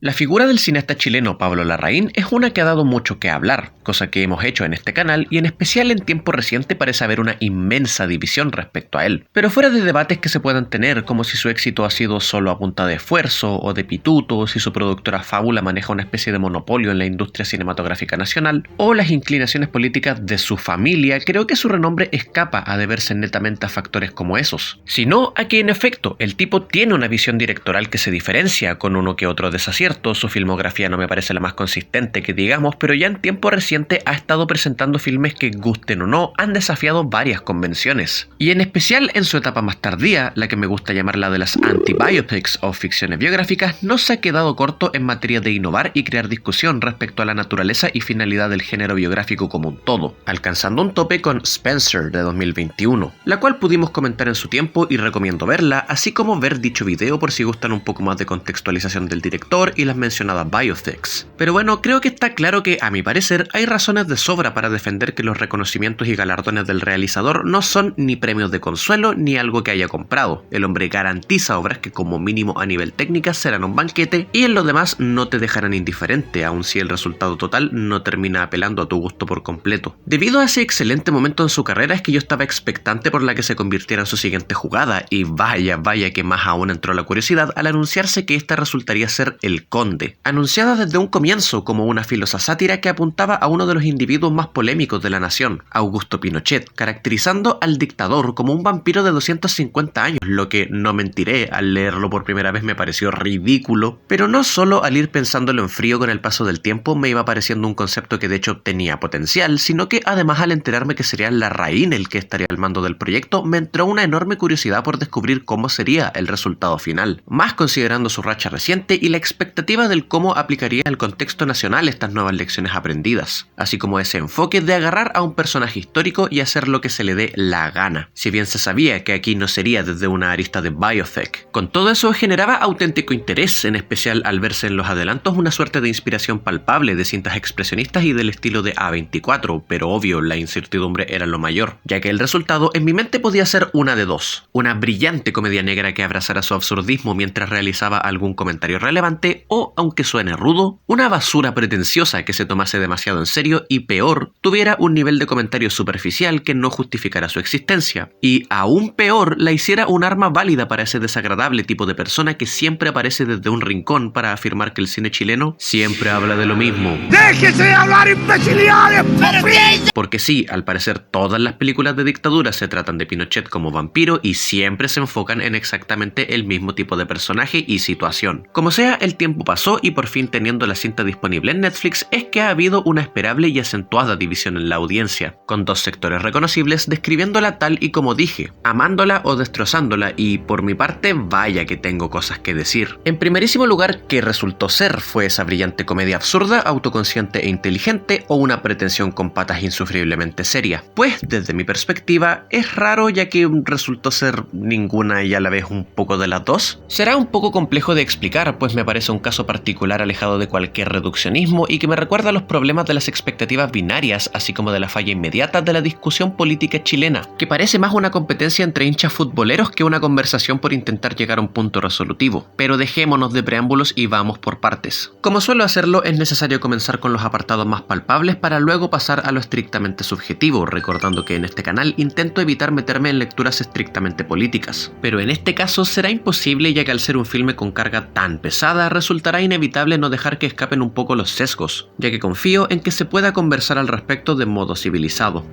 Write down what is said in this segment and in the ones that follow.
La figura del cineasta chileno Pablo Larraín es una que ha dado mucho que hablar, cosa que hemos hecho en este canal y en especial en tiempo reciente parece haber una inmensa división respecto a él. Pero fuera de debates que se puedan tener, como si su éxito ha sido solo a punta de esfuerzo o de pituto, si su productora Fábula maneja una especie de monopolio en la industria cinematográfica nacional, o las inclinaciones políticas de su familia, creo que su renombre escapa a deberse netamente a factores como esos, sino a que en efecto el tipo tiene una visión directoral que se diferencia con uno que otro desacierto. Su filmografía no me parece la más consistente que digamos, pero ya en tiempo reciente ha estado presentando filmes que, gusten o no, han desafiado varias convenciones. Y en especial en su etapa más tardía, la que me gusta llamar la de las anti-biopics o ficciones biográficas, no se ha quedado corto en materia de innovar y crear discusión respecto a la naturaleza y finalidad del género biográfico como un todo, alcanzando un tope con Spencer de 2021, la cual pudimos comentar en su tiempo y recomiendo verla, así como ver dicho video por si gustan un poco más de contextualización del director y las mencionadas biopics. Pero bueno, creo que está claro que, a mi parecer, hay razones de sobra para defender que los reconocimientos y galardones del realizador no son ni premios de consuelo ni algo que haya comprado. El hombre garantiza obras que como mínimo a nivel técnica serán un banquete y en lo demás no te dejarán indiferente, aun si el resultado total no termina apelando a tu gusto por completo. Debido a ese excelente momento en su carrera es que yo estaba expectante por la que se convirtiera en su siguiente jugada y vaya que más aún entró la curiosidad al anunciarse que esta resultaría ser El Conde, anunciada desde un comienzo como una filosa sátira que apuntaba a uno de los individuos más polémicos de la nación, Augusto Pinochet, caracterizando al dictador como un vampiro de 250 años, lo que, no mentiré, al leerlo por primera vez me pareció ridículo, pero no solo al ir pensándolo en frío con el paso del tiempo me iba pareciendo un concepto que de hecho tenía potencial, sino que además al enterarme que sería Larraín el que estaría al mando del proyecto, me entró una enorme curiosidad por descubrir cómo sería el resultado final, más considerando su racha reciente y la expectativa del cómo aplicaría al contexto nacional estas nuevas lecciones aprendidas, así como ese enfoque de agarrar a un personaje histórico y hacer lo que se le dé la gana, si bien se sabía que aquí no sería desde una arista de biopic. Con todo eso generaba auténtico interés, en especial al verse en los adelantos una suerte de inspiración palpable de cintas expresionistas y del estilo de A24, pero obvio la incertidumbre era lo mayor, ya que el resultado en mi mente podía ser una de dos: una brillante comedia negra que abrazara su absurdismo mientras realizaba algún comentario relevante, o, aunque suene rudo, una basura pretenciosa que se tomase demasiado en serio y, peor, tuviera un nivel de comentario superficial que no justificara su existencia, y aún peor, la hiciera un arma válida para ese desagradable tipo de persona que siempre aparece desde un rincón para afirmar que el cine chileno siempre habla de lo mismo. ¡Déjese de hablar imbecilidades, papi! Porque sí, al parecer todas las películas de dictadura se tratan de Pinochet como vampiro y siempre se enfocan en exactamente el mismo tipo de personaje y situación. Como sea, el tiempo pasó y por fin, teniendo la cinta disponible en Netflix, es que ha habido una esperable y acentuada división en la audiencia, con dos sectores reconocibles describiéndola tal y como dije, amándola o destrozándola, y por mi parte vaya que tengo cosas que decir. En primerísimo lugar, ¿qué resultó ser? ¿Fue esa brillante comedia absurda, autoconsciente e inteligente, o una pretensión con patas insufriblemente seria? Pues desde mi perspectiva es raro, ya que resultó ser ninguna y a la vez un poco de las dos. Será un poco complejo de explicar, pues me parece un caso particular alejado de cualquier reduccionismo y que me recuerda a los problemas de las expectativas binarias, así como de la falla inmediata de la discusión política chilena, que parece más una competencia entre hinchas futboleros que una conversación por intentar llegar a un punto resolutivo. Pero dejémonos de preámbulos y vamos por partes. Como suelo hacerlo, es necesario comenzar con los apartados más palpables para luego pasar a lo estrictamente subjetivo, recordando que en este canal intento evitar meterme en lecturas estrictamente políticas. Pero en este caso será imposible, ya que al ser un filme con carga tan pesada, resultará inevitable no dejar que escapen un poco los sesgos, ya que confío en que se pueda conversar al respecto de modo civilizado.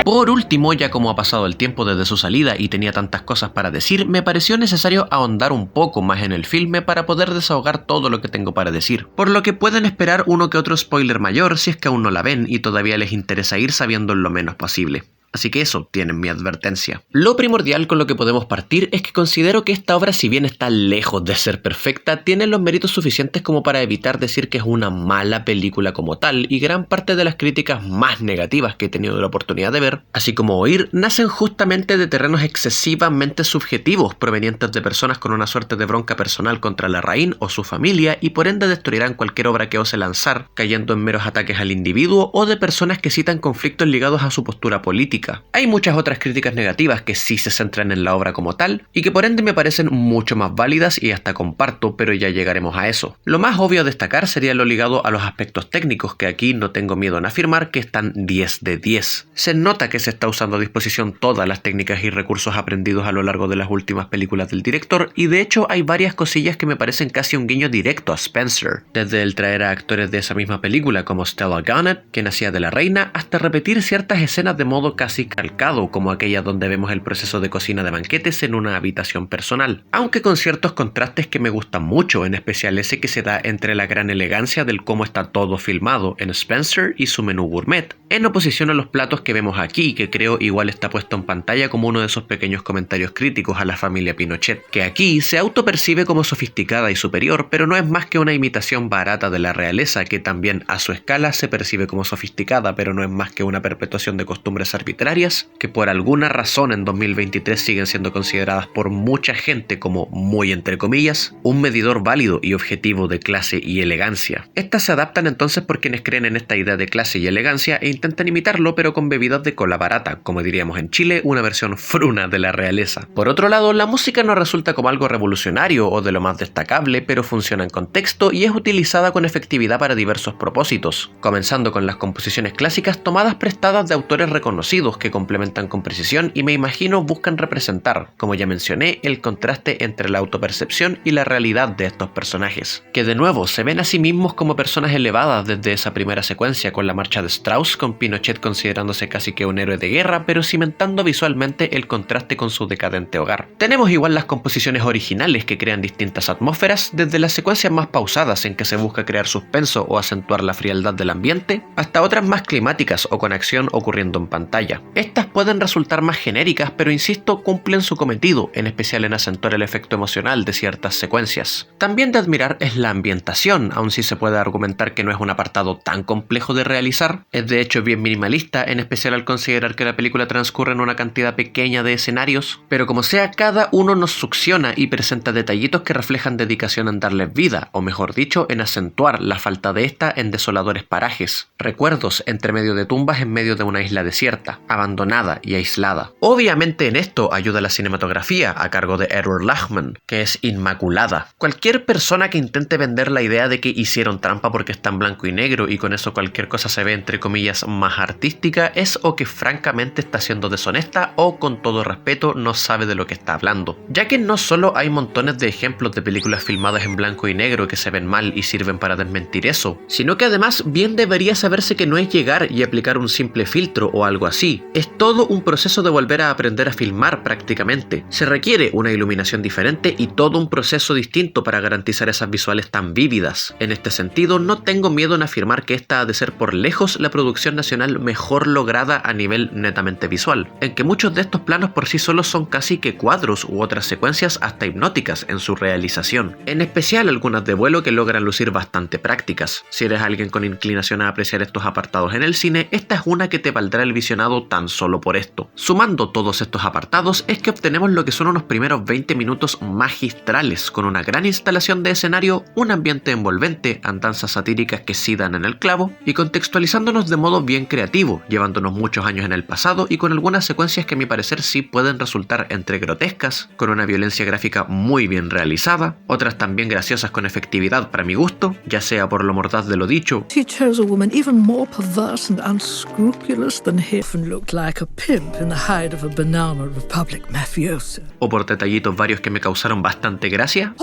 Por último, ya como ha pasado el tiempo desde su salida y tenía tantas cosas para decir, me pareció necesario ahondar un poco más en el filme para poder desahogar todo lo que tengo para decir, por lo que pueden esperar uno que otro spoiler mayor si es que aún no la ven y todavía les interesa ir sabiendo lo menos posible. Así que eso, tienen mi advertencia. Lo primordial con lo que podemos partir es que considero que esta obra, si bien está lejos de ser perfecta, tiene los méritos suficientes como para evitar decir que es una mala película como tal, y gran parte de las críticas más negativas que he tenido la oportunidad de ver, así como oír, nacen justamente de terrenos excesivamente subjetivos, provenientes de personas con una suerte de bronca personal contra Larraín o su familia, y por ende destruirán cualquier obra que ose lanzar, cayendo en meros ataques al individuo, o de personas que citan conflictos ligados a su postura política, crítica. Hay muchas otras críticas negativas que sí se centran en la obra como tal y que por ende me parecen mucho más válidas y hasta comparto, pero ya llegaremos a eso. Lo más obvio a destacar sería lo ligado a los aspectos técnicos, que aquí no tengo miedo en afirmar que están 10 de 10. Se nota que se está usando a disposición todas las técnicas y recursos aprendidos a lo largo de las últimas películas del director, y de hecho hay varias cosillas que me parecen casi un guiño directo a Spencer, desde el traer a actores de esa misma película como Stella Garnett, quien hacía de la reina, hasta repetir ciertas escenas de modo casi calcado, como aquella donde vemos el proceso de cocina de banquetes en una habitación personal, aunque con ciertos contrastes que me gustan mucho, en especial ese que se da entre la gran elegancia del cómo está todo filmado en Spencer y su menú gourmet, en oposición a los platos que vemos aquí, que creo igual está puesto en pantalla como uno de esos pequeños comentarios críticos a la familia Pinochet, que aquí se autopercibe como sofisticada y superior, pero no es más que una imitación barata de la realeza, que también a su escala se percibe como sofisticada, pero no es más que una perpetuación de costumbres arbitrarias, que por alguna razón en 2023 siguen siendo consideradas por mucha gente como, muy entre comillas, un medidor válido y objetivo de clase y elegancia. Estas se adaptan entonces por quienes creen en esta idea de clase y elegancia e intentan imitarlo, pero con bebidas de cola barata, como diríamos en Chile, una versión fruna de la realeza. Por otro lado, la música no resulta como algo revolucionario o de lo más destacable, pero funciona en contexto y es utilizada con efectividad para diversos propósitos, comenzando con las composiciones clásicas tomadas prestadas de autores reconocidos que complementan con precisión y me imagino buscan representar, como ya mencioné, el contraste entre la autopercepción y la realidad de estos personajes, que de nuevo se ven a sí mismos como personas elevadas desde esa primera secuencia con la marcha de Strauss, con Pinochet considerándose casi que un héroe de guerra, pero cimentando visualmente el contraste con su decadente hogar. Tenemos igual las composiciones originales que crean distintas atmósferas, desde las secuencias más pausadas en que se busca crear suspenso o acentuar la frialdad del ambiente, hasta otras más climáticas o con acción ocurriendo en pantalla. Estas pueden resultar más genéricas, pero insisto, cumplen su cometido, en especial en acentuar el efecto emocional de ciertas secuencias. También de admirar es la ambientación, aun si se puede argumentar que no es un apartado tan complejo de realizar, es de hecho bien minimalista, en especial al considerar que la película transcurre en una cantidad pequeña de escenarios, pero como sea, cada uno nos succiona y presenta detallitos que reflejan dedicación en darles vida, o mejor dicho, en acentuar la falta de esta en desoladores parajes, recuerdos entre medio de tumbas en medio de una isla desierta, abandonada y aislada. Obviamente en esto ayuda la cinematografía a cargo de Edward Lachman, que es inmaculada. Cualquier persona que intente vender la idea de que hicieron trampa porque está en blanco y negro y con eso cualquier cosa se ve entre comillas más artística es o que francamente está siendo deshonesta o con todo respeto no sabe de lo que está hablando, ya que no solo hay montones de ejemplos de películas filmadas en blanco y negro que se ven mal y sirven para desmentir eso, sino que además bien debería saberse que no es llegar y aplicar un simple filtro o algo así, es todo un proceso de volver a aprender a filmar prácticamente. Se requiere una iluminación diferente y todo un proceso distinto para garantizar esas visuales tan vívidas. En este sentido, no tengo miedo en afirmar que esta ha de ser por lejos la producción nacional mejor lograda a nivel netamente visual, en que muchos de estos planos por sí solos son casi que cuadros u otras secuencias hasta hipnóticas en su realización, en especial algunas de vuelo que logran lucir bastante prácticas. Si eres alguien con inclinación a apreciar estos apartados en el cine, esta es una que te valdrá el visionado tan solo por esto. Sumando todos estos apartados es que obtenemos lo que son unos primeros 20 minutos magistrales, con una gran instalación de escenario, un ambiente envolvente, andanzas satíricas que sí dan en el clavo, y contextualizándonos de modo bien creativo, llevándonos muchos años en el pasado y con algunas secuencias que a mi parecer sí pueden resultar entre grotescas, con una violencia gráfica muy bien realizada, otras también graciosas con efectividad para mi gusto, ya sea por lo mordaz de lo dicho, He chose a woman even more perverse and unscrupulous than him, and looked like a pimp in the hide of a banana republic mafioso, o por detallitos varios que me causaron bastante gracia.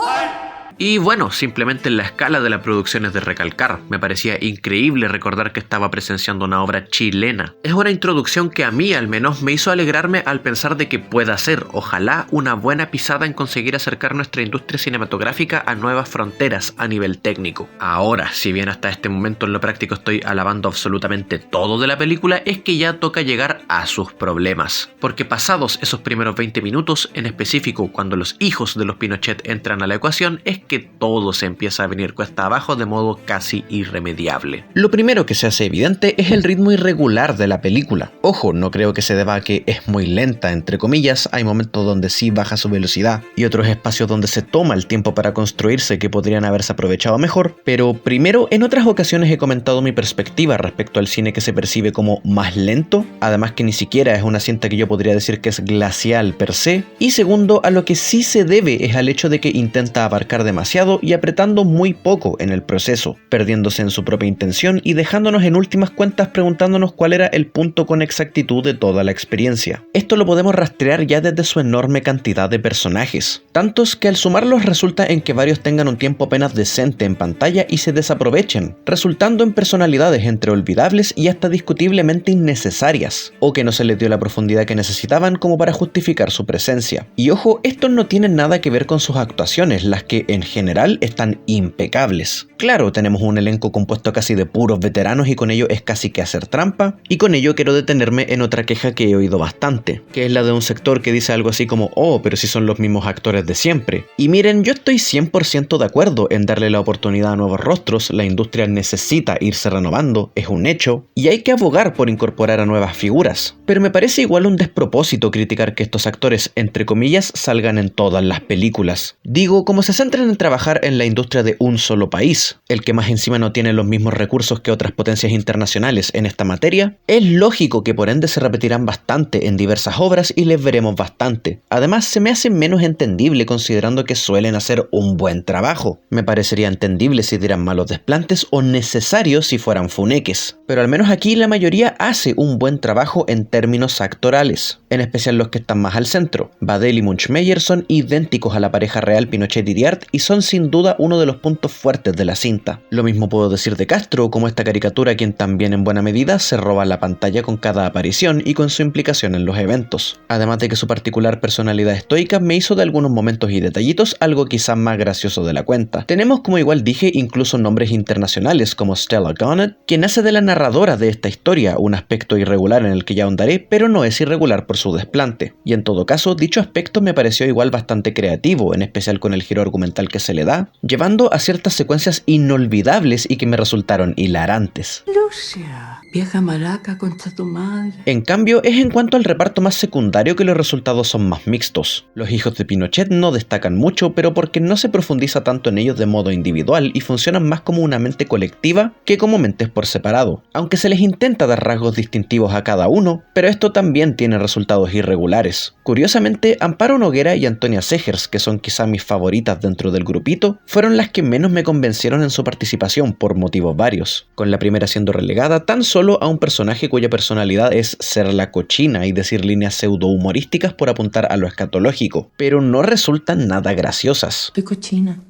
Y bueno, simplemente en la escala de la producción es de recalcar. Me parecía increíble recordar que estaba presenciando una obra chilena. Es una introducción que a mí al menos me hizo alegrarme al pensar de que pueda ser, ojalá, una buena pisada en conseguir acercar nuestra industria cinematográfica a nuevas fronteras a nivel técnico. Ahora, si bien hasta este momento en lo práctico estoy alabando absolutamente todo de la película, es que ya toca llegar a sus problemas. Porque pasados esos primeros 20 minutos, en específico cuando los hijos de los Pinochet entran a la ecuación, es que todo se empieza a venir cuesta abajo de modo casi irremediable. Lo primero que se hace evidente es el ritmo irregular de la película. Ojo, no creo que se deba a que es muy lenta, entre comillas, hay momentos donde sí baja su velocidad y otros espacios donde se toma el tiempo para construirse que podrían haberse aprovechado mejor, pero primero, en otras ocasiones he comentado mi perspectiva respecto al cine que se percibe como más lento, además que ni siquiera es una cinta que yo podría decir que es glacial per se, y segundo, a lo que sí se debe es al hecho de que intenta abarcar demasiado y apretando muy poco en el proceso, perdiéndose en su propia intención y dejándonos en últimas cuentas preguntándonos cuál era el punto con exactitud de toda la experiencia. Esto lo podemos rastrear ya desde su enorme cantidad de personajes, tantos que al sumarlos resulta en que varios tengan un tiempo apenas decente en pantalla y se desaprovechen, resultando en personalidades entre olvidables y hasta discutiblemente innecesarias, o que no se les dio la profundidad que necesitaban como para justificar su presencia. Y ojo, esto no tiene nada que ver con sus actuaciones, las que en general están impecables. Claro, tenemos un elenco compuesto casi de puros veteranos y con ello es casi que hacer trampa, y con ello quiero detenerme en otra queja que he oído bastante, que es la de un sector que dice algo así como, oh, pero si son los mismos actores de siempre. Y miren, yo estoy 100% de acuerdo en darle la oportunidad a nuevos rostros, la industria necesita irse renovando, es un hecho, y hay que abogar por incorporar a nuevas figuras. Pero me parece igual un despropósito criticar que estos actores, entre comillas, salgan en todas las películas. Digo, como se centran en trabajar en la industria de un solo país, el que más encima no tiene los mismos recursos que otras potencias internacionales en esta materia, es lógico que por ende se repetirán bastante en diversas obras y les veremos bastante. Además, se me hace menos entendible considerando que suelen hacer un buen trabajo. Me parecería entendible si dieran malos desplantes o necesario si fueran funeques. Pero al menos aquí la mayoría hace un buen trabajo en términos actorales, en especial los que están más al centro. Badel y Munchmeyer son idénticos a la pareja real Pinochet y Diart y son sin duda uno de los puntos fuertes de la cinta. Lo mismo puedo decir de Castro, como esta caricatura quien también en buena medida se roba la pantalla con cada aparición y con su implicación en los eventos. Además de que su particular personalidad estoica me hizo de algunos momentos y detallitos algo quizá más gracioso de la cuenta. Tenemos, como igual dije, incluso nombres internacionales como Stella Garnett, quien hace de la narradora de esta historia, un aspecto irregular en el que ya ahondaré, pero no es irregular por su desplante. Y en todo caso, dicho aspecto me pareció igual bastante creativo, en especial con el giro argumental que se le da, llevando a ciertas secuencias inolvidables y que me resultaron hilarantes. Lucia, vieja maraca contra tu madre. En cambio, es en cuanto al reparto más secundario que los resultados son más mixtos. Los hijos de Pinochet no destacan mucho, pero porque no se profundiza tanto en ellos de modo individual y funcionan más como una mente colectiva que como mentes por separado, aunque se les intenta dar rasgos distintivos a cada uno, pero esto también tiene resultados irregulares. Curiosamente, Amparo Noguera y Antonia Segers, que son quizá mis favoritas dentro del grupito, fueron las que menos me convencieron en su participación por motivos varios, con la primera siendo relegada tan solo a un personaje cuya personalidad es ser la cochina y decir líneas pseudo-humorísticas por apuntar a lo escatológico, pero no resultan nada graciosas. Soy cochina.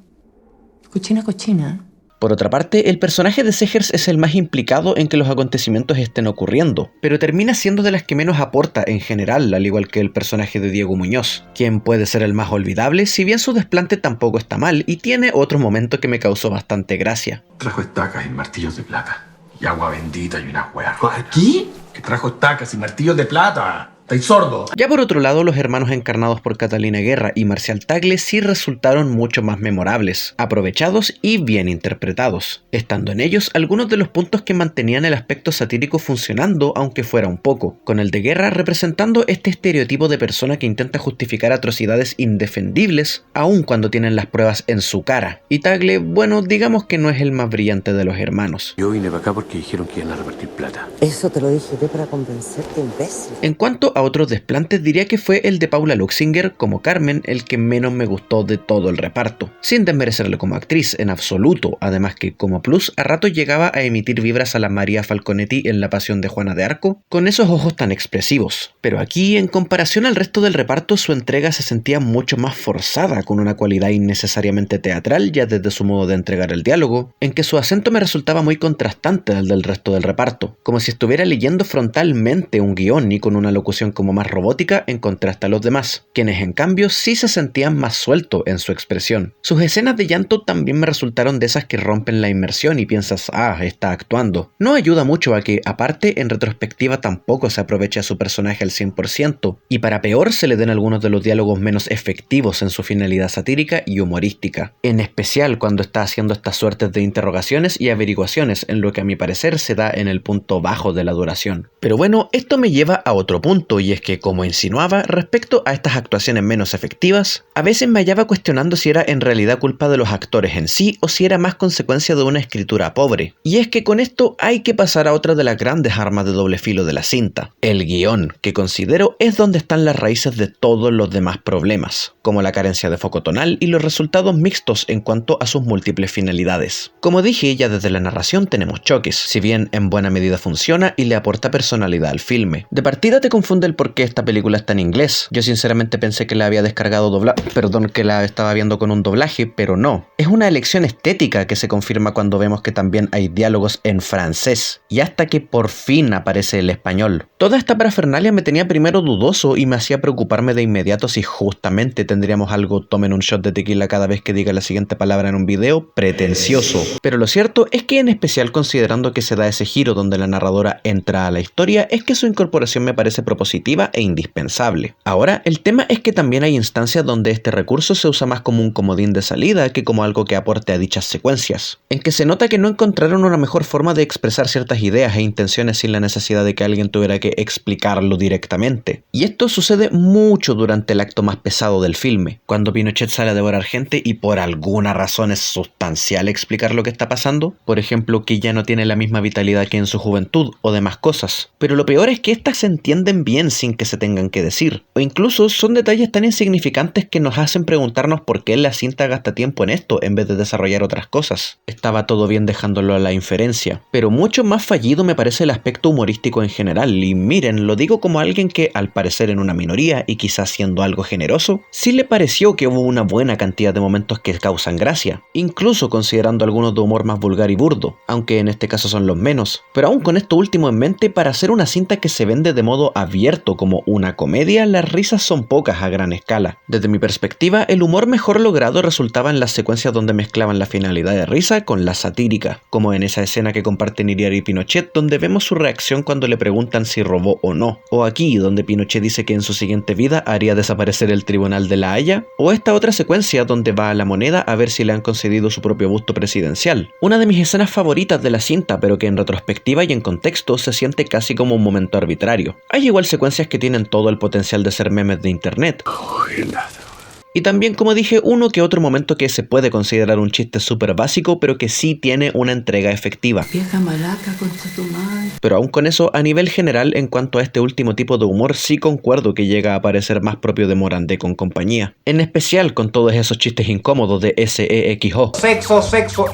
Cochina. Por otra parte, el personaje de Segers es el más implicado en que los acontecimientos estén ocurriendo, pero termina siendo de las que menos aporta en general, al igual que el personaje de Diego Muñoz, quien puede ser el más olvidable, si bien su desplante tampoco está mal y tiene otro momento que me causó bastante gracia. Trajo estacas y martillos de plata, y agua bendita y una hueá. ¿Aquí? Que trajo estacas y martillos de plata. ¿Estáis sordos? Ya por otro lado, los hermanos encarnados por Catalina Guerra y Marcial Tagle sí resultaron mucho más memorables, aprovechados y bien interpretados, estando en ellos algunos de los puntos que mantenían el aspecto satírico funcionando, aunque fuera un poco, con el de Guerra representando este estereotipo de persona que intenta justificar atrocidades indefendibles, aun cuando tienen las pruebas en su cara, y Tagle, bueno, digamos que no es el más brillante de los hermanos. Yo vine para acá porque dijeron que iban a repartir plata. Eso te lo dije yo para convencerte, imbécil. En cuanto a otros desplantes, diría que fue el de Paula Luxinger como Carmen el que menos me gustó de todo el reparto, sin desmerecerle como actriz en absoluto, además que como plus a ratos llegaba a emitir vibras a la María Falconetti en La Pasión de Juana de Arco, con esos ojos tan expresivos. Pero aquí, en comparación al resto del reparto, su entrega se sentía mucho más forzada, con una cualidad innecesariamente teatral ya desde su modo de entregar el diálogo, en que su acento me resultaba muy contrastante al del resto del reparto, como si estuviera leyendo frontalmente un guión y con una locución eran como más robótica en contraste a los demás, quienes en cambio sí se sentían más sueltos en su expresión. Sus escenas de llanto también me resultaron de esas que rompen la inmersión y piensas, está actuando. No ayuda mucho a que, aparte, en retrospectiva tampoco se aproveche a su personaje al 100%, y para peor se le den algunos de los diálogos menos efectivos en su finalidad satírica y humorística, en especial cuando está haciendo estas suertes de interrogaciones y averiguaciones, en lo que a mi parecer se da en el punto bajo de la duración. Pero bueno, esto me lleva a otro punto, y es que, como insinuaba, respecto a estas actuaciones menos efectivas, a veces me hallaba cuestionando si era en realidad culpa de los actores en sí o si era más consecuencia de una escritura pobre. Y es que con esto hay que pasar a otra de las grandes armas de doble filo de la cinta, el guión, que considero es donde están las raíces de todos los demás problemas, como la carencia de foco tonal y los resultados mixtos en cuanto a sus múltiples finalidades. Como dije, ya desde la narración tenemos choques, si bien en buena medida funciona y le aporta personalidad al filme. De partida te confunde el por qué esta película está en inglés. Yo sinceramente pensé que la había descargado que la estaba viendo con un doblaje, pero no. Es una elección estética que se confirma cuando vemos que también hay diálogos en francés, y hasta que por fin aparece el español. Toda esta parafernalia me tenía primero dudoso y me hacía preocuparme de inmediato si justamente tendríamos algo tomen un shot de tequila cada vez que diga la siguiente palabra en un video pretencioso. Pero lo cierto es que, en especial considerando que se da ese giro donde la narradora entra a la historia, es que su incorporación me parece propositiva e indispensable. Ahora, el tema es que también hay instancias donde este recurso se usa más como un comodín de salida que como algo que aporte a dichas secuencias, en que se nota que no encontraron una mejor forma de expresar ciertas ideas e intenciones sin la necesidad de que alguien tuviera que explicarlo directamente. Y esto sucede mucho durante el acto más pesado del filme, cuando Pinochet sale a devorar gente y por alguna razón es sustancial explicar lo que está pasando, por ejemplo que ya no tiene la misma vitalidad que en su juventud o demás cosas. Pero lo peor es que estas se entienden bien sin que se tengan que decir, o incluso son detalles tan insignificantes que nos hacen preguntarnos por qué la cinta gasta tiempo en esto en vez de desarrollar otras cosas. Estaba todo bien dejándolo a la inferencia, pero mucho más fallido me parece el aspecto humorístico en general, y miren, lo digo como alguien que, al parecer en una minoría y quizás siendo algo generoso, sí le pareció que hubo una buena cantidad de momentos que causan gracia, incluso considerando algunos de humor más vulgar y burdo, aunque en este caso son los menos. Pero aún con esto último en mente, para hacer una cinta que se vende de modo abierto como una comedia, las risas son pocas a gran escala. Desde mi perspectiva, el humor mejor logrado resultaba en las secuencias donde mezclaban la finalidad de risa con la satírica, como en esa escena que comparten Iriar y Pinochet, donde vemos su reacción cuando le preguntan si robó o no, o aquí donde Pinochet dice que en su siguiente vida haría desaparecer el Tribunal de la Haya, o esta otra secuencia donde va a la Moneda a ver si le han concedido su propio busto presidencial. Una de mis escenas favoritas de la cinta, pero que en retrospectiva y en contexto se siente casi como un momento arbitrario. Hay igual secuencias que tienen todo el potencial de ser memes de internet. Y también, como dije, uno que otro momento que se puede considerar un chiste súper básico, pero que sí tiene una entrega efectiva. Vieja maraca, concha tu madre. Pero aún con eso, a nivel general, en cuanto a este último tipo de humor, sí concuerdo que llega a parecer más propio de Morandé con compañía. En especial con todos esos chistes incómodos de SEXO. Sexo, SEXO.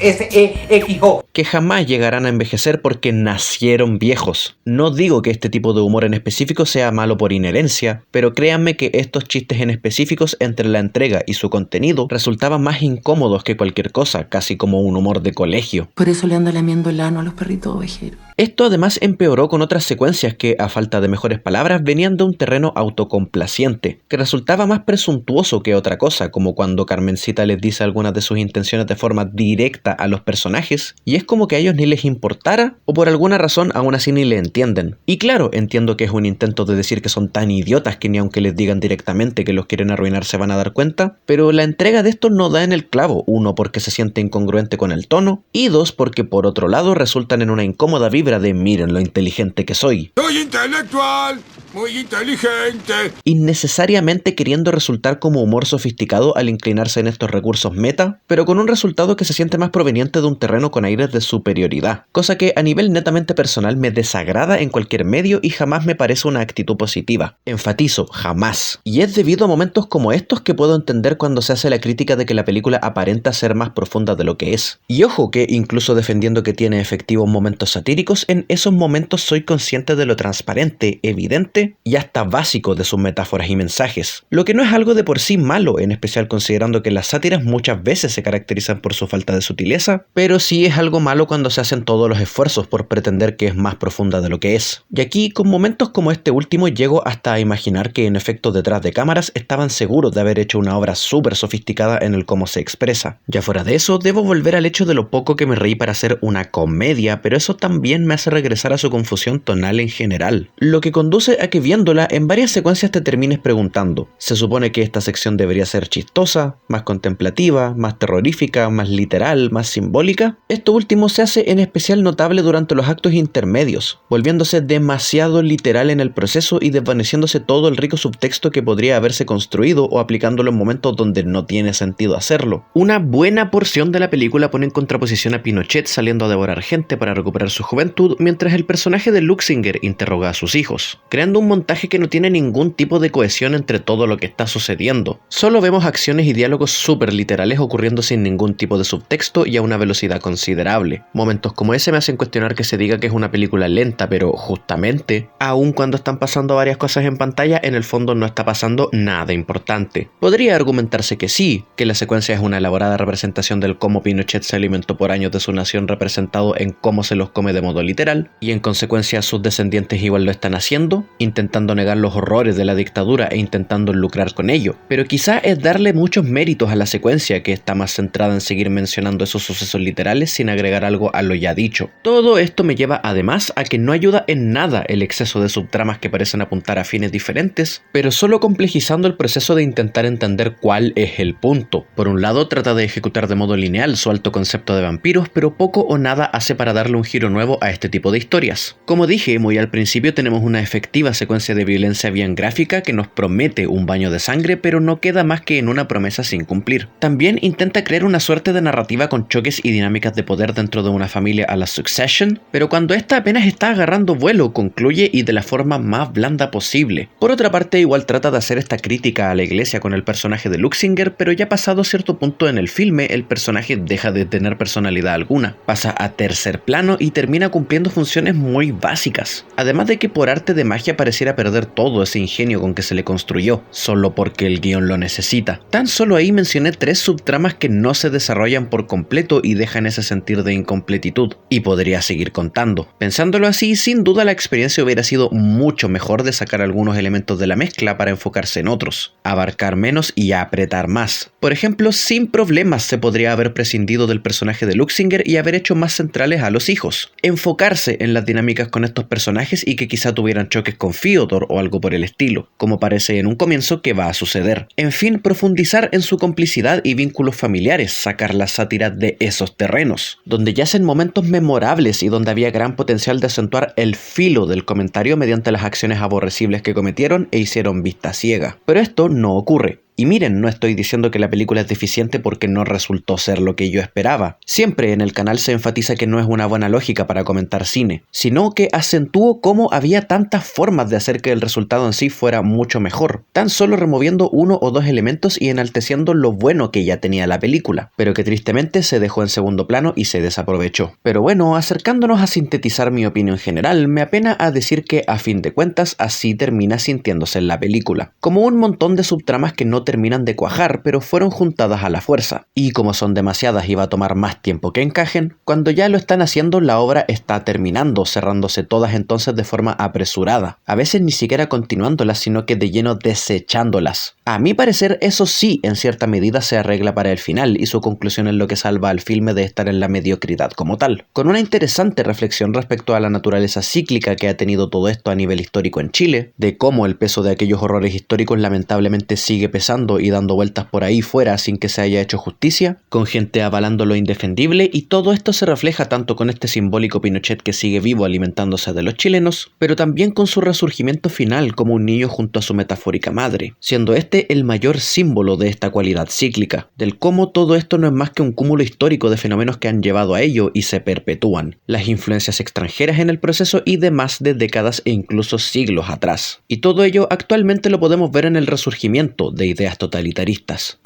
Que jamás llegarán a envejecer porque nacieron viejos. No digo que este tipo de humor en específico sea malo por inherencia, pero créanme que estos chistes en específicos entre la entrega y su contenido resultaban más incómodos que cualquier cosa, casi como un humor de colegio. Por eso le anda lamiendo el ano a los perritos ovejeros. Esto además empeoró con otras secuencias que, a falta de mejores palabras, venían de un terreno autocomplaciente, que resultaba más presuntuoso que otra cosa, como cuando Carmencita les dice algunas de sus intenciones de forma directa a los personajes, y es como que a ellos ni les importara, o por alguna razón aún así ni le entienden. Y claro, entiendo que es un intento de decir que son tan idiotas que ni aunque les digan directamente que los quieren arruinar se van a dar cuenta, pero la entrega de esto no da en el clavo, uno porque se siente incongruente con el tono, y dos porque por otro lado resultan en una incómoda vibra de miren lo inteligente que soy. Soy intelectual, muy inteligente. Innecesariamente queriendo resultar como humor sofisticado al inclinarse en estos recursos meta, pero con un resultado que se siente más proveniente de un terreno con aires de superioridad, cosa que a nivel netamente personal me desagrada en cualquier medio y jamás me parece una actitud positiva. Enfatizo, jamás. Y es debido a momentos como estos que puedo entender cuando se hace la crítica de que la película aparenta ser más profunda de lo que es. Y ojo que, incluso defendiendo que tiene efectivos momentos satíricos, en esos momentos soy consciente de lo transparente, evidente simple y hasta básico de sus metáforas y mensajes, lo que no es algo de por sí malo, en especial considerando que las sátiras muchas veces se caracterizan por su falta de sutileza, pero sí es algo malo cuando se hacen todos los esfuerzos por pretender que es más profunda de lo que es. Y aquí, con momentos como este último, llego hasta a imaginar que en efecto detrás de cámaras estaban seguros de haber hecho una obra súper sofisticada en el cómo se expresa. Ya fuera de eso, debo volver al hecho de lo poco que me reí para hacer una comedia, pero eso también me hace regresar a su confusión tonal en general, lo que conduce a que viéndola en varias secuencias te termines preguntando, ¿se supone que esta sección debería ser chistosa, más contemplativa, más terrorífica, más literal, más simbólica? Esto último se hace en especial notable durante los actos intermedios, volviéndose demasiado literal en el proceso y desvaneciéndose todo el rico subtexto que podría haberse construido o aplicándolo en momentos donde no tiene sentido hacerlo. Una buena porción de la película pone en contraposición a Pinochet saliendo a devorar gente para recuperar su juventud, mientras el personaje de Luxinger interroga a sus hijos, creando un montaje que no tiene ningún tipo de cohesión entre todo lo que está sucediendo. Solo vemos acciones y diálogos súper literales ocurriendo sin ningún tipo de subtexto y a una velocidad considerable. Momentos como ese me hacen cuestionar que se diga que es una película lenta, pero justamente, aun cuando están pasando varias cosas en pantalla, en el fondo no está pasando nada importante. Podría argumentarse que sí, que la secuencia es una elaborada representación del cómo Pinochet se alimentó por años de su nación, representado en cómo se los come de modo literal, y en consecuencia sus descendientes igual lo están haciendo, intentando negar los horrores de la dictadura e intentando lucrar con ello. Pero quizá es darle muchos méritos a la secuencia, que está más centrada en seguir mencionando esos sucesos literales sin agregar algo a lo ya dicho. Todo esto me lleva además a que no ayuda en nada el exceso de subtramas que parecen apuntar a fines diferentes, pero solo complejizando el proceso de intentar entender cuál es el punto. Por un lado, trata de ejecutar de modo lineal su alto concepto de vampiros, pero poco o nada hace para darle un giro nuevo a este tipo de historias. Como dije muy al principio, tenemos una efectiva secuencia de violencia bien gráfica que nos promete un baño de sangre, pero no queda más que en una promesa sin cumplir. También intenta crear una suerte de narrativa con choques y dinámicas de poder dentro de una familia a la Succession, pero cuando esta apenas está agarrando vuelo, concluye y de la forma más blanda posible. Por otra parte, igual trata de hacer esta crítica a la iglesia con el personaje de Luxinger, pero ya pasado cierto punto en el filme, el personaje deja de tener personalidad alguna, pasa a tercer plano y termina cumpliendo funciones muy básicas. Además de que por arte de magia pareciera perder todo ese ingenio con que se le construyó, solo porque el guión lo necesita. Tan solo ahí mencioné 3 subtramas que no se desarrollan por completo y dejan ese sentir de incompletitud, y podría seguir contando. Pensándolo así, sin duda la experiencia hubiera sido mucho mejor de sacar algunos elementos de la mezcla para enfocarse en otros, abarcar menos y apretar más. Por ejemplo, sin problemas se podría haber prescindido del personaje de Luxinger y haber hecho más centrales a los hijos, enfocarse en las dinámicas con estos personajes y que quizá tuvieran choques con Fyodor o algo por el estilo, como parece en un comienzo que va a suceder. En fin, profundizar en su complicidad y vínculos familiares, sacar la sátira de esos terrenos, donde yacen momentos memorables y donde había gran potencial de acentuar el filo del comentario mediante las acciones aborrecibles que cometieron e hicieron vista ciega. Pero esto no ocurre. Y miren, no estoy diciendo que la película es deficiente porque no resultó ser lo que yo esperaba. Siempre en el canal se enfatiza que no es una buena lógica para comentar cine, sino que acentúo cómo había tantas formas de hacer que el resultado en sí fuera mucho mejor, tan solo removiendo 1 o 2 elementos y enalteciendo lo bueno que ya tenía la película, pero que tristemente se dejó en segundo plano y se desaprovechó. Pero bueno, acercándonos a sintetizar mi opinión general, me apena a decir que a fin de cuentas así termina sintiéndose en la película, como un montón de subtramas que no terminan de cuajar, pero fueron juntadas a la fuerza, y como son demasiadas y va a tomar más tiempo que encajen, cuando ya lo están haciendo la obra está terminando, cerrándose todas entonces de forma apresurada, a veces ni siquiera continuándolas, sino que de lleno desechándolas. A mi parecer eso sí en cierta medida se arregla para el final, y su conclusión es lo que salva al filme de estar en la mediocridad como tal, con una interesante reflexión respecto a la naturaleza cíclica que ha tenido todo esto a nivel histórico en Chile, de cómo el peso de aquellos horrores históricos lamentablemente sigue pesando y dando vueltas por ahí fuera sin que se haya hecho justicia, con gente avalando lo indefendible, y todo esto se refleja tanto con este simbólico Pinochet que sigue vivo alimentándose de los chilenos, pero también con su resurgimiento final como un niño junto a su metafórica madre, siendo este el mayor símbolo de esta cualidad cíclica, del cómo todo esto no es más que un cúmulo histórico de fenómenos que han llevado a ello y se perpetúan, las influencias extranjeras en el proceso y demás de décadas e incluso siglos atrás. Y todo ello actualmente lo podemos ver en el resurgimiento de ideas ideas totalitaristas.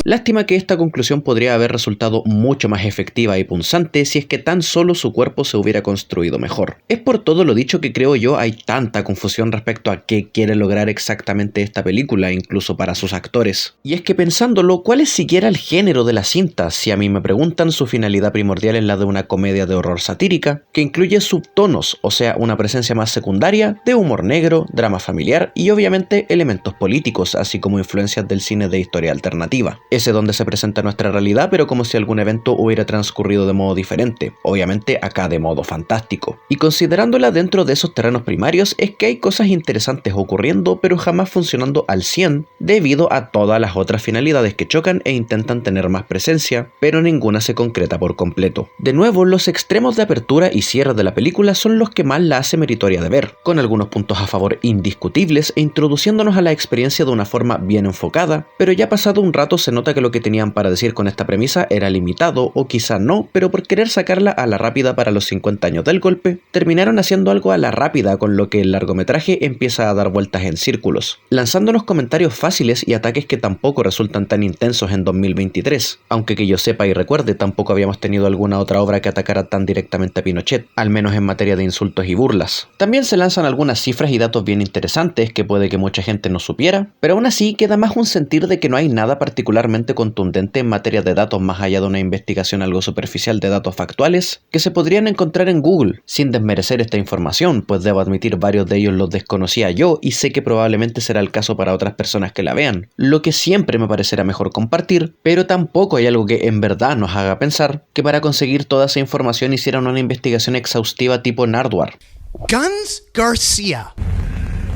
Lástima que esta conclusión podría haber resultado mucho más efectiva y punzante si es que tan solo su cuerpo se hubiera construido mejor. Es por todo lo dicho que creo yo hay tanta confusión respecto a qué quiere lograr exactamente esta película, incluso para sus actores. Y es que pensándolo, ¿cuál es siquiera el género de la cinta? Si a mí me preguntan, su finalidad primordial es la de una comedia de horror satírica, que incluye subtonos, o sea, una presencia más secundaria, de humor negro, drama familiar y obviamente elementos políticos, así como influencias del cine de historia alternativa. Ese donde se presenta nuestra realidad, pero como si algún evento hubiera transcurrido de modo diferente, obviamente acá de modo fantástico. Y considerándola dentro de esos terrenos primarios, es que hay cosas interesantes ocurriendo, pero jamás funcionando al 100, debido a todas las otras finalidades que chocan e intentan tener más presencia, pero ninguna se concreta por completo. De nuevo, los extremos de apertura y cierre de la película son los que más la hace meritoria de ver, con algunos puntos a favor indiscutibles e introduciéndonos a la experiencia de una forma bien enfocada, pero ya pasado un rato se nota que lo que tenían para decir con esta premisa era limitado, o quizá no, pero por querer sacarla a la rápida para los 50 años del golpe, terminaron haciendo algo a la rápida, con lo que el largometraje empieza a dar vueltas en círculos, lanzándonos comentarios fáciles y ataques que tampoco resultan tan intensos en 2023, aunque que yo sepa y recuerde tampoco habíamos tenido alguna otra obra que atacara tan directamente a Pinochet, al menos en materia de insultos y burlas. También se lanzan algunas cifras y datos bien interesantes que puede que mucha gente no supiera, pero aún así queda más un sentir de que no hay nada particularmente contundente en materia de datos más allá de una investigación algo superficial de datos factuales que se podrían encontrar en Google, sin desmerecer esta información, pues debo admitir varios de ellos los desconocía yo y sé que probablemente será el caso para otras personas que la vean, lo que siempre me parecerá mejor compartir, pero tampoco hay algo que en verdad nos haga pensar que para conseguir toda esa información hicieran una investigación exhaustiva tipo Nardwuar. Guns Garcia.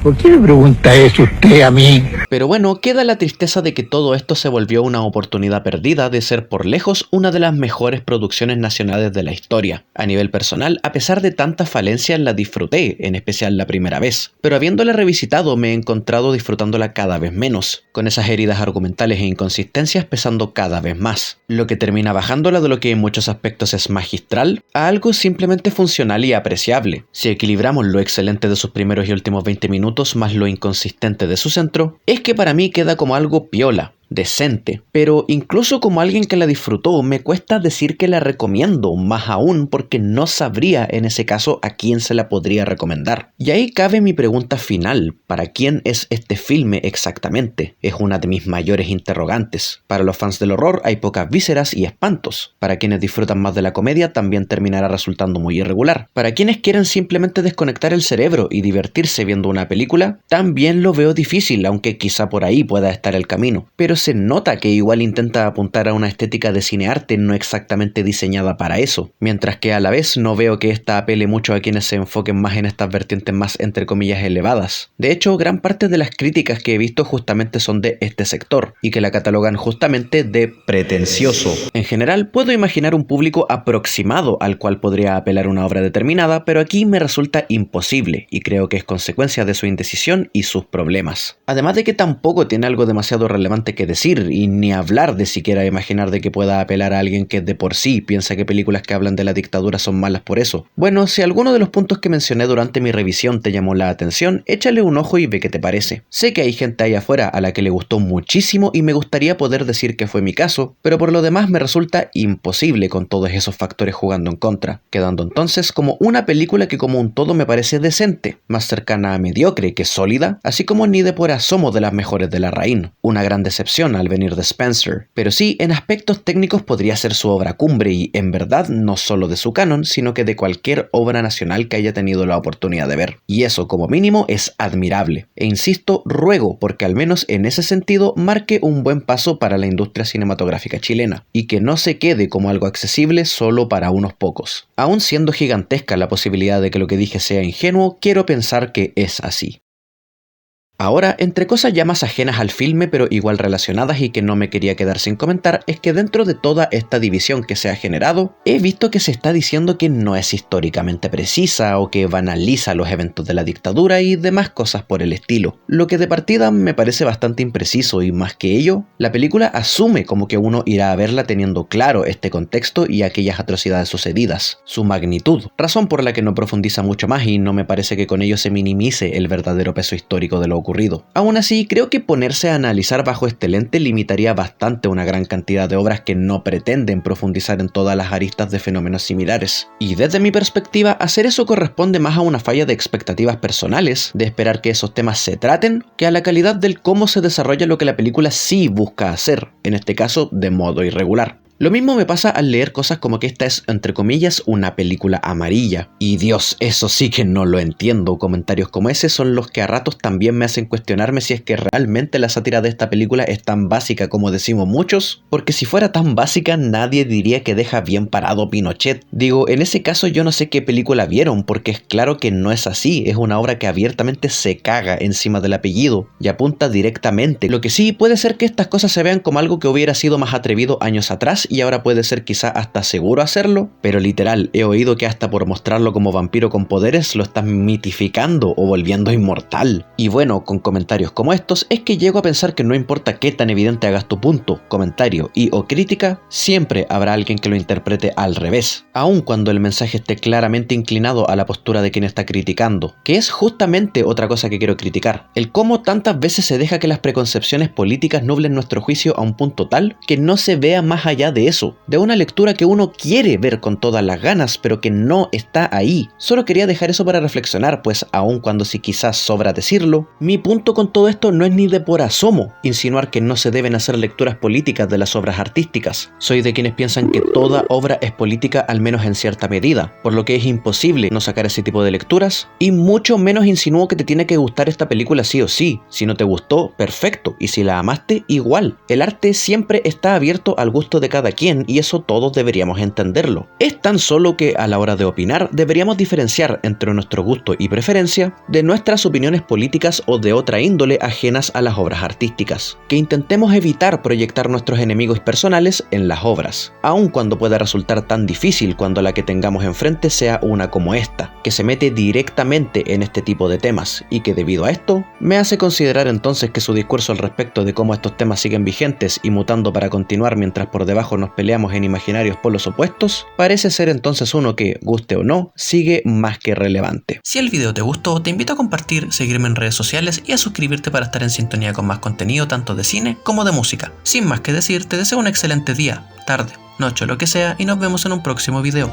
¿Por qué me pregunta eso usted a mí? Pero bueno, queda la tristeza de que todo esto se volvió una oportunidad perdida de ser por lejos una de las mejores producciones nacionales de la historia. A nivel personal, a pesar de tantas falencias, la disfruté, en especial la primera vez. Pero habiéndola revisitado, me he encontrado disfrutándola cada vez menos, con esas heridas argumentales e inconsistencias pesando cada vez más, lo que termina bajándola de lo que en muchos aspectos es magistral a algo simplemente funcional y apreciable. Si equilibramos lo excelente de sus primeros y últimos 20 minutos más lo inconsistente de su centro, es que para mí queda como algo piola, decente, pero incluso como alguien que la disfrutó me cuesta decir que la recomiendo, más aún porque no sabría en ese caso a quién se la podría recomendar. Y ahí cabe mi pregunta final: ¿para quién es este filme exactamente? Es una de mis mayores interrogantes. Para los fans del horror hay pocas vísceras y espantos. Para quienes disfrutan más de la comedia también terminará resultando muy irregular. Para quienes quieren simplemente desconectar el cerebro y divertirse viendo una película, también lo veo difícil, aunque quizá por ahí pueda estar el camino. Pero se nota que igual intenta apuntar a una estética de cinearte no exactamente diseñada para eso, mientras que a la vez no veo que esta apele mucho a quienes se enfoquen más en estas vertientes más entre comillas elevadas. De hecho, gran parte de las críticas que he visto justamente son de este sector, y que la catalogan justamente de pretencioso. En general, puedo imaginar un público aproximado al cual podría apelar una obra determinada, pero aquí me resulta imposible, y creo que es consecuencia de su indecisión y sus problemas. Además de que tampoco tiene algo demasiado relevante que decir, y ni hablar de siquiera imaginar de que pueda apelar a alguien que de por sí piensa que películas que hablan de la dictadura son malas por eso. Bueno, si alguno de los puntos que mencioné durante mi revisión te llamó la atención, échale un ojo y ve qué te parece. Sé que hay gente ahí afuera a la que le gustó muchísimo y me gustaría poder decir que fue mi caso, pero por lo demás me resulta imposible con todos esos factores jugando en contra, quedando entonces como una película que como un todo me parece decente, más cercana a mediocre que sólida, así como ni de por asomo de las mejores de Larraín. Una gran decepción al venir de Spencer, pero sí, en aspectos técnicos podría ser su obra cumbre y, en verdad, no solo de su canon, sino que de cualquier obra nacional que haya tenido la oportunidad de ver. Y eso, como mínimo, es admirable. E insisto, ruego porque al menos en ese sentido marque un buen paso para la industria cinematográfica chilena, y que no se quede como algo accesible solo para unos pocos. Aún siendo gigantesca la posibilidad de que lo que dije sea ingenuo, quiero pensar que es así. Ahora, entre cosas ya más ajenas al filme pero igual relacionadas y que no me quería quedar sin comentar, es que dentro de toda esta división que se ha generado, he visto que se está diciendo que no es históricamente precisa o que banaliza los eventos de la dictadura y demás cosas por el estilo, lo que de partida me parece bastante impreciso y más que ello, la película asume como que uno irá a verla teniendo claro este contexto y aquellas atrocidades sucedidas, su magnitud, razón por la que no profundiza mucho más y no me parece que con ello se minimice el verdadero peso histórico de lo ocurrido. ocurrido. Aún así, creo que ponerse a analizar bajo este lente limitaría bastante una gran cantidad de obras que no pretenden profundizar en todas las aristas de fenómenos similares. Y desde mi perspectiva, hacer eso corresponde más a una falla de expectativas personales, de esperar que esos temas se traten, que a la calidad del cómo se desarrolla lo que la película sí busca hacer, en este caso de modo irregular. Lo mismo me pasa al leer cosas como que esta es, entre comillas, una película amarilla. Y Dios, eso sí que no lo entiendo. Comentarios como ese son los que a ratos también me hacen cuestionarme si es que realmente la sátira de esta película es tan básica como decimos muchos. Porque si fuera tan básica, nadie diría que deja bien parado Pinochet. Digo, en ese caso yo no sé qué película vieron, porque es claro que no es así. Es una obra que abiertamente se caga encima del apellido y apunta directamente. Lo que sí puede ser que estas cosas se vean como algo que hubiera sido más atrevido años atrás y ahora puede ser quizá hasta seguro hacerlo, pero literal, he oído que hasta por mostrarlo como vampiro con poderes lo están mitificando o volviendo inmortal. Y bueno, con comentarios como estos es que llego a pensar que no importa qué tan evidente hagas tu punto, comentario y o crítica, siempre habrá alguien que lo interprete al revés, aun cuando el mensaje esté claramente inclinado a la postura de quien está criticando, que es justamente otra cosa que quiero criticar, el cómo tantas veces se deja que las preconcepciones políticas nublen nuestro juicio a un punto tal que no se vea más allá de eso, de una lectura que uno quiere ver con todas las ganas, pero que no está ahí. Solo quería dejar eso para reflexionar, pues aun cuando si quizás sobra decirlo, mi punto con todo esto no es ni de por asomo insinuar que no se deben hacer lecturas políticas de las obras artísticas. Soy de quienes piensan que toda obra es política al menos en cierta medida, por lo que es imposible no sacar ese tipo de lecturas, y mucho menos insinúo que te tiene que gustar esta película sí o sí. Si no te gustó, perfecto, y si la amaste, igual. El arte siempre está abierto al gusto de cada quien y eso todos deberíamos entenderlo. Es tan solo que a la hora de opinar deberíamos diferenciar entre nuestro gusto y preferencia de nuestras opiniones políticas o de otra índole ajenas a las obras artísticas. Que intentemos evitar proyectar nuestros enemigos personales en las obras, aun cuando pueda resultar tan difícil cuando la que tengamos enfrente sea una como esta, que se mete directamente en este tipo de temas y que debido a esto me hace considerar entonces que su discurso al respecto de cómo estos temas siguen vigentes y mutando para continuar mientras por debajo nos peleamos en imaginarios polos opuestos, parece ser entonces uno que, guste o no, sigue más que relevante. Si el video te gustó, te invito a compartir, seguirme en redes sociales y a suscribirte para estar en sintonía con más contenido tanto de cine como de música. Sin más que decir, te deseo un excelente día, tarde, noche o lo que sea y nos vemos en un próximo video.